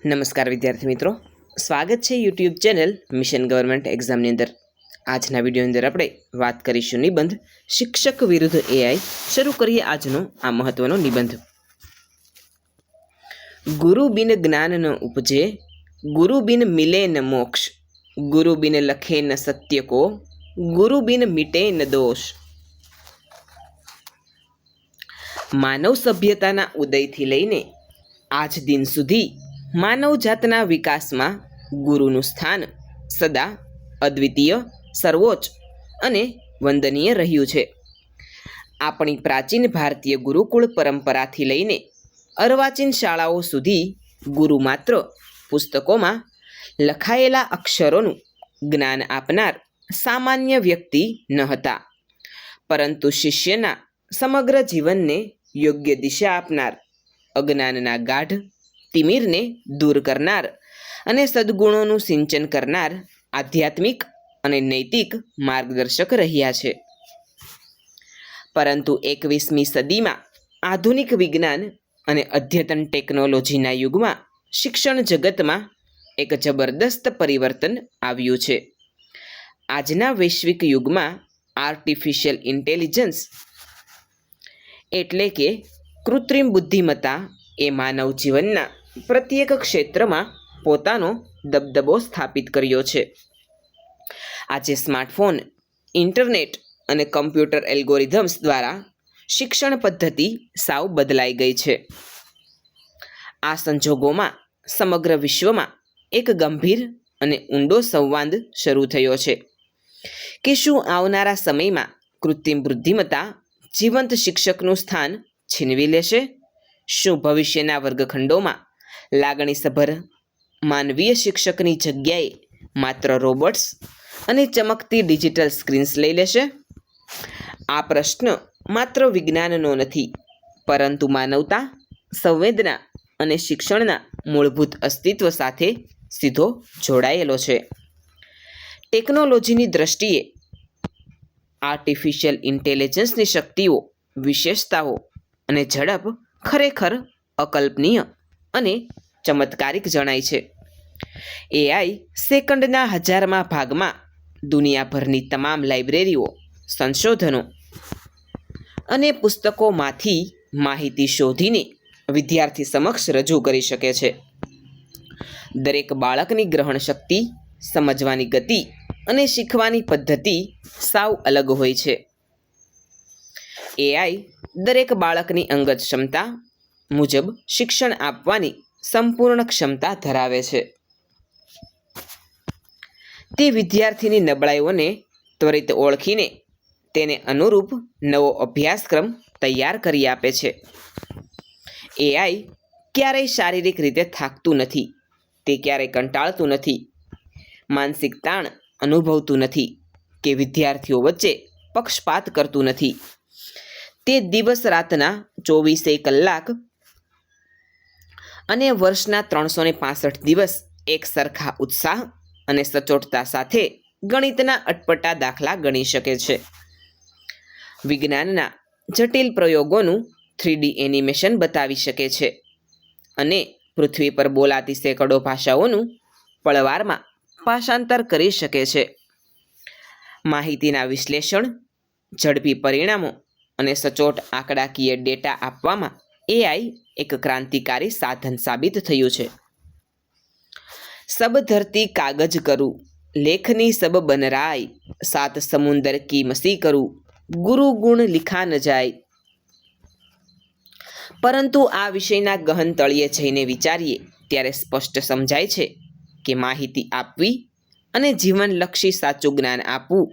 નમસ્કાર વિદ્યાર્થી મિત્રો, સ્વાગત છે યુટ્યુબ ચેનલ મિશન ગવર્મેન્ટ એક્ઝામની અંદર। આજના વિડીયોની અંદર આપણે વાત કરીશું નિબંધ શિક્ષક વિરુદ્ધ એઆઈ। શરૂ કરીએ આજનો આ મહત્વનો નિબંધ। ગુરુ બિન જ્ઞાન ન ઉપજે, ગુરુ બિન મિલે ન મોક્ષ, ગુરુ બિન લખે ન સત્ય કો, ગુરુ બિન મિટે ન દોષ। માનવ સભ્યતાના ઉદયથી લઈને આજ દિન સુધી માનવ જાતના વિકાસમાં ગુરુનું સ્થાન સદા અદ્વિતીય, સર્વોચ્ચ અને વંદનીય રહ્યું છે। આપણી પ્રાચીન ભારતીય ગુરુકુળ પરંપરાથી લઈને અર્વાચીન શાળાઓ સુધી ગુરુ માત્ર પુસ્તકોમાં લખાયેલા અક્ષરોનું જ્ઞાન આપનાર સામાન્ય વ્યક્તિ ન હતા, પરંતુ શિષ્યના સમગ્ર જીવનને યોગ્ય દિશા આપનાર, અજ્ઞાનના ગાઢ તિમિરને દૂર કરનાર અને સદ્ગુણોનું સિંચન કરનાર આધ્યાત્મિક અને નૈતિક માર્ગદર્શક રહ્યા છે। પરંતુ 21મી સદીમાં આધુનિક વિજ્ઞાન અને અદ્યતન ટેકનોલોજીના યુગમાં શિક્ષણ જગતમાં એક જબરદસ્ત પરિવર્તન આવ્યું છે। આજના વૈશ્વિક યુગમાં આર્ટિફિશિયલ ઇન્ટેલિજન્સ એટલે કે કૃત્રિમ બુદ્ધિમત્તા એ માનવ જીવનના પ્રત્યેક ક્ષેત્રમાં પોતાનો દબદબો સ્થાપિત કર્યો છે। આજે સ્માર્ટફોન, ઇન્ટરનેટ અને કમ્પ્યુટર એલ્ગોરિધમ્સ દ્વારા શિક્ષણ પદ્ધતિ સાવ બદલાઈ ગઈ છે। આ સંજોગોમાં સમગ્ર વિશ્વમાં એક ગંભીર અને ઊંડો સંવાદ શરૂ થયો છે કે શું આવનારા સમયમાં કૃત્રિમ બુદ્ધિમત્તા જીવંત શિક્ષકનું સ્થાન છીનવી લેશે? શું ભવિષ્યના વર્ગખંડોમાં લાગણીસભર માનવીય શિક્ષકની જગ્યાએ માત્ર રોબોટ્સ અને ચમકતી ડિજિટલ સ્ક્રીન્સ લઈ લેશે? આ પ્રશ્ન માત્ર વિજ્ઞાનનો નથી, પરંતુ માનવતા, સંવેદના અને શિક્ષણના મૂળભૂત અસ્તિત્વ સાથે સીધો જોડાયેલો છે। ટેકનોલોજીની દ્રષ્ટિએ આર્ટિફિશિયલ ઇન્ટેલિજન્સની શક્તિઓ, વિશેષતાઓ અને ઝડપ ખરેખર અકલ્પનીય અને ચમત્કારિક જણાય છે। એઆઈ સેકન્ડના 1000મા ભાગમાં દુનિયાભરની તમામ લાઇબ્રેરીઓ, સંશોધનો અને પુસ્તકોમાંથી માહિતી શોધીને વિદ્યાર્થી સમક્ષ રજૂ કરી શકે છે। દરેક બાળકની ગ્રહણ શક્તિ, સમજવાની ગતિ અને શીખવાની પદ્ધતિ સાવ અલગ હોય છે। એઆઈ દરેક બાળકની અંગત ક્ષમતા મુજબ શિક્ષણ આપવાની સંપૂર્ણ ક્ષમતા ધરાવે છે। તે વિદ્યાર્થીની નબળાઈઓને ત્વરિત ઓળખીને તેને અનુરૂપ નવો અભ્યાસક્રમ તૈયાર કરી આપે છે। એઆઈ ક્યારેય શારીરિક રીતે થાકતું નથી, તે ક્યારેય કંટાળતું નથી, માનસિક તાણ અનુભવતું નથી કે વિદ્યાર્થીઓ વચ્ચે પક્ષપાત કરતું નથી। તે દિવસ રાતના 24 કલાક અને વર્ષના 365 દિવસ એક સરખા ઉત્સાહ અને સચોટતા સાથે ગણિતના અટપટા દાખલા ગણી શકે છે, વિજ્ઞાનના જટિલ પ્રયોગોનું 3D એનિમેશન બતાવી શકે છે અને પૃથ્વી પર બોલાતી સેંકડો ભાષાઓનું પળવારમાં ભાષાંતર કરી શકે છે। માહિતીના વિશ્લેષણ, ઝડપી પરિણામો અને સચોટ આંકડાકીય ડેટા આપવામાં એઆઈ એક ક્રાંતિકારી સાધન સાબિત થયું છે। સબ ધરતી કાગજ કરું, લેખની સબ બનરાય, સાત સમુંદર કી મસી કરું, ગુરુ ગુણ લિખા ન જાય। પરંતુ આ વિષયના ગહન તળિયે જઈને વિચારીએ ત્યારે સ્પષ્ટ સમજાય છે કે માહિતી આપવી અને જીવનલક્ષી સાચું જ્ઞાન આપવું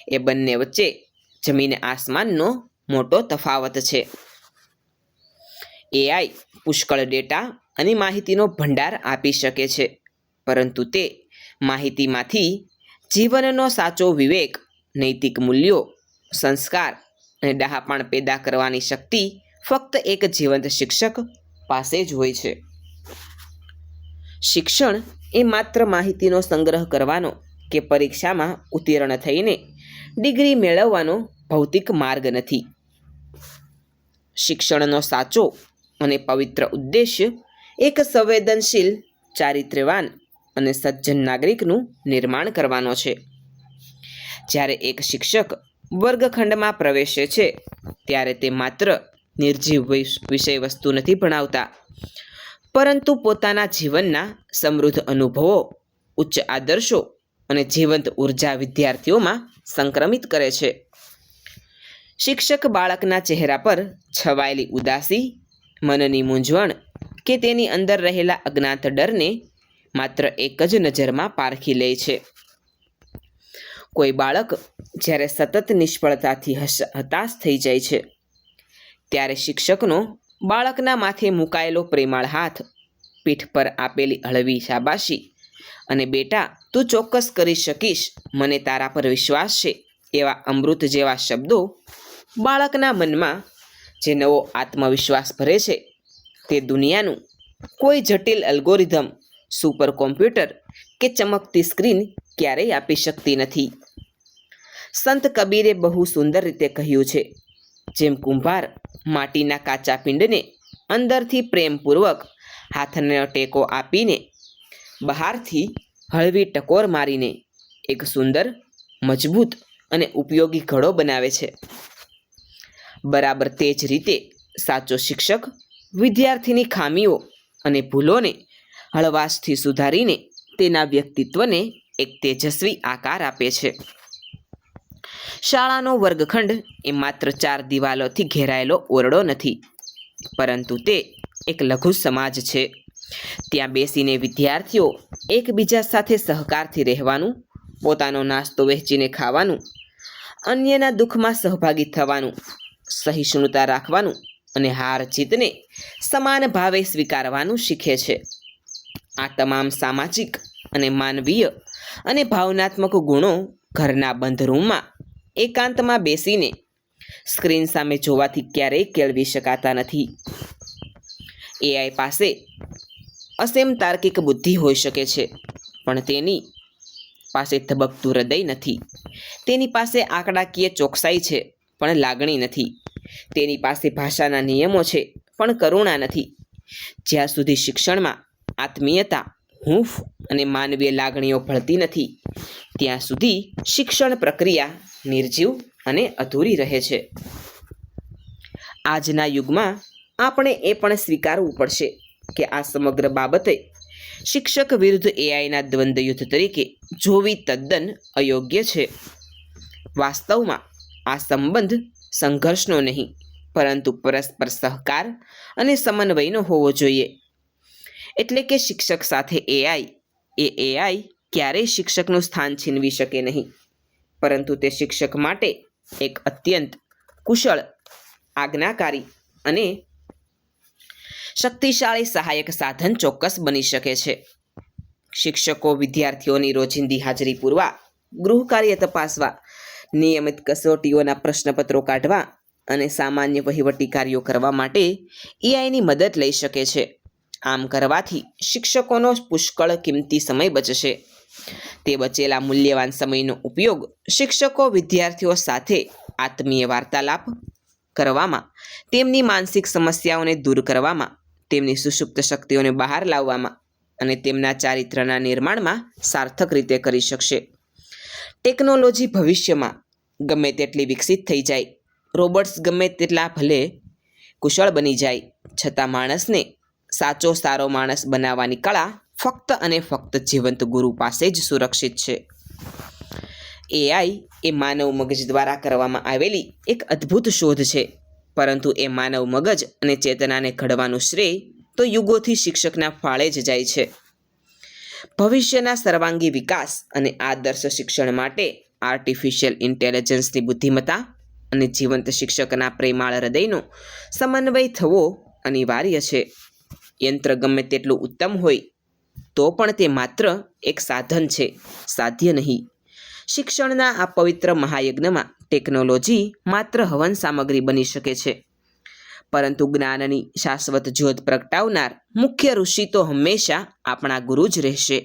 એ બંને વચ્ચે જમીન આસમાનનો મોટો તફાવત છે। એઆઈ પુષ્કળ ડેટા અને માહિતીનો ભંડાર આપી શકે છે, પરંતુ તે માહિતીમાંથી જીવનનો સાચો વિવેક, નૈતિક મૂલ્યો, સંસ્કાર અને ડહાપણ પેદા કરવાની શક્તિ ફક્ત એક જીવંત શિક્ષક પાસે જ હોય છે। શિક્ષણ એ માત્ર માહિતીનો સંગ્રહ કરવાનો કે પરીક્ષામાં ઉત્તીર્ણ થઈને ડિગ્રી મેળવવાનો ભૌતિક માર્ગ નથી। શિક્ષણનો સાચો અને પવિત્ર ઉદ્દેશ્ય એક સંવેદનશીલ, ચારિત્ર્યવાન અને સજ્જન નાગરિકનું નિર્માણ કરવાનો છે. જ્યારે એક શિક્ષક વર્ગખંડમાં પ્રવેશે છે ત્યારે તે માત્ર નિર્જીવ વિષય વસ્તુ નથી ભણાવતા, પરંતુ પોતાના જીવનના સમૃદ્ધ અનુભવો, ઉચ્ચ આદર્શો અને જીવંત ઉર્જા વિદ્યાર્થીઓમાં સંક્રમિત કરે છે. શિક્ષક બાળકના ચહેરા પર છવાયેલી ઉદાસી, મનની મૂંઝવણ કે તેની અંદર રહેલા અજ્ઞાત ડરને માત્ર એક જ નજરમાં પારખી લે છે. કોઈ બાળક જ્યારે સતત નિષ્ફળતાથી હતાશ થઈ જાય છે ત્યારે શિક્ષકનો બાળકના માથે મુકાયેલો પ્રેમાળ હાથ, પીઠ પર આપેલી હળવી શાબાશી અને બેટા તું ચોક્કસ કરી શકીશ, મને તારા પર વિશ્વાસ છે એવા અમૃત જેવા શબ્દો બાળકના મનમાં જે નવો આત્મવિશ્વાસ ભરે છે તે દુનિયાનું કોઈ જટિલ એલ્ગોરિધમ, સુપર કોમ્પ્યુટર કે ચમકતી સ્ક્રીન ક્યારેય આપી શકતી નથી. સંત કબીરે બહુ સુંદર રીતે કહ્યું છે, જેમ કુંભાર માટીના કાચા પિંડને અંદરથી પ્રેમપૂર્વક હાથનો ટેકો આપીને બહારથી હળવી ટકોર મારીને એક સુંદર, મજબૂત અને ઉપયોગી ઘડો બનાવે છે, બરાબર તે જ રીતે સાચો શિક્ષક વિદ્યાર્થીની ખામીઓ અને ભૂલોને હળવાશથી સુધારીને તેના વ્યક્તિત્વને એક તેજસ્વી આકાર આપે છે. શાળાનો વર્ગખંડ એ માત્ર 4 દિવાલોથી ઘેરાયેલો ઓરડો નથી, પરંતુ તે એક લઘુ સમાજ છે. ત્યાં બેસીને વિદ્યાર્થીઓ એકબીજા સાથે સહકારથી રહેવાનું, પોતાનો નાસ્તો વહેંચીને ખાવાનું, અન્યના દુઃખમાં સહભાગી થવાનું, સહિષ્ણુતા રાખવાનું અને હાર જીતને સમાન ભાવે સ્વીકારવાનું શીખે છે. આ તમામ સામાજિક અને માનવીય અને ભાવનાત્મક ગુણો ઘરના બંધ રૂમમાં એકાંતમાં બેસીને સ્ક્રીન સામે જોવાથી ક્યારેય કેળવી શકાતા નથી. એઆઈ પાસે અસીમ તાર્કિક બુદ્ધિ હોઈ શકે છે, પણ તેની પાસે ધબકતું હૃદય નથી. તેની પાસે આંકડાકીય ચોકસાઈ છે, પણ લાગણી નથી. તેની પાસે ભાષાના નિયમો છે, પણ કરુણા નથી. જ્યાં સુધી શિક્ષણમાં આત્મીયતા, હૂંફ અને માનવીય લાગણીઓ ભળતી નથી, ત્યાં સુધી શિક્ષણ પ્રક્રિયા નિર્જીવ અને અધૂરી રહે છે. આજના યુગમાં આપણે એ પણ સ્વીકારવું પડશે કે આ સમગ્ર બાબતે શિક્ષક વિરુદ્ધ એઆઈના દ્વંદ્વ યુદ્ધ તરીકે જોવી તદ્દન અયોગ્ય છે. વાસ્તવમાં આ સંબંધ સંઘર્ષનો નહીં, પરંતુ પરસ્પર સહકાર અને સમન્વયનો હોવો જોઈએ. એટલે કે શિક્ષક સાથે એઆઈ ક્યારેય શિક્ષકનું સ્થાન છીનવી શકે નહીં, પરંતુ તે શિક્ષક માટે એક અત્યંત કુશળ, આજ્ઞાકારી અને શક્તિશાળી સહાયક સાધન ચોક્કસ બની શકે છે. શિક્ષકો વિદ્યાર્થીઓની રોજિંદી હાજરી પૂરવા, ગૃહ કાર્ય તપાસવા, નિયમિત કસોટીઓના પ્રશ્નપત્રો કાઢવા અને સામાન્ય વહીવટી કાર્યો કરવા માટે એઆઈની મદદ લઈ શકે છે. આમ કરવાથી શિક્ષકોનો પુષ્કળ કિંમતી સમય બચશે. તે બચેલા મૂલ્યવાન સમયનો ઉપયોગ શિક્ષકો વિદ્યાર્થીઓ સાથે આત્મીય વાર્તાલાપ કરવામાં, તેમની માનસિક સમસ્યાઓને દૂર કરવામાં, તેમની સુષુપ્ત શક્તિઓને બહાર લાવવામાં અને તેમના ચારિત્ર્યના નિર્માણમાં સાર્થક રીતે કરી શકશે. ટેકનોલોજી ભવિષ્યમાં ગમે તેટલી વિકસિત થઈ જાય, રોબોટ્સ ગમે તેટલા ભલે કુશળ બની જાય, છતાં માણસને સારો માણસ બનાવવાની કળા ફક્ત અને ફક્ત જીવંત ગુરુ પાસે જ સુરક્ષિત છે. એઆઈ એ માનવ મગજ દ્વારા કરવામાં આવેલી એક અદ્ભુત શોધ છે, પરંતુ એ માનવ મગજ અને ચેતનાને ઘડવાનું શ્રેય તો યુગોથી શિક્ષકના ફાળે જ જાય છે. ભવિષ્યના સર્વાંગી વિકાસ અને આદર્શ શિક્ષણ માટે આર્ટિફિશિયલ ઇન્ટેલિજન્સની બુદ્ધિમત્તા અને જીવંત શિક્ષકના પ્રેમાળ હૃદયનો સમન્વય થવો અનિવાર્ય છે. યંત્ર ગમે તેટલું ઉત્તમ હોય તો પણ તે માત્ર એક સાધન છે, સાધ્ય નહીં. શિક્ષણના આ પવિત્ર મહાયજ્ઞમાં ટેકનોલોજી માત્ર હવન સામગ્રી બની શકે છે, પરંતુ જ્ઞાનની શાશ્વત જ્યોત પ્રગટાવનાર મુખ્ય ઋષિ તો હંમેશા આપણા ગુરુ જ રહેશે.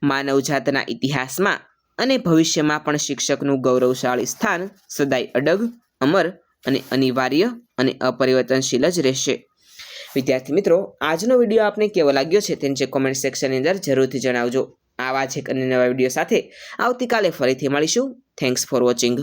માનવજાતના ઇતિહાસમાં અને ભવિષ્યમાં પણ શિક્ષકનું ગૌરવશાળી સ્થાન સદાય અડગ, અમર અને અનિવાર્ય અને અપરિવર્તનશીલ જ રહેશે. વિદ્યાર્થી મિત્રો, આજનો વિડીયો આપને કેવો લાગ્યો છે તે નીચે કોમેન્ટ સેક્શનની અંદર જરૂરથી જણાવજો. આવા જ એક અન્ય નવા વિડીયો સાથે આવતીકાલે ફરીથી મળીશું. Thanks for watching.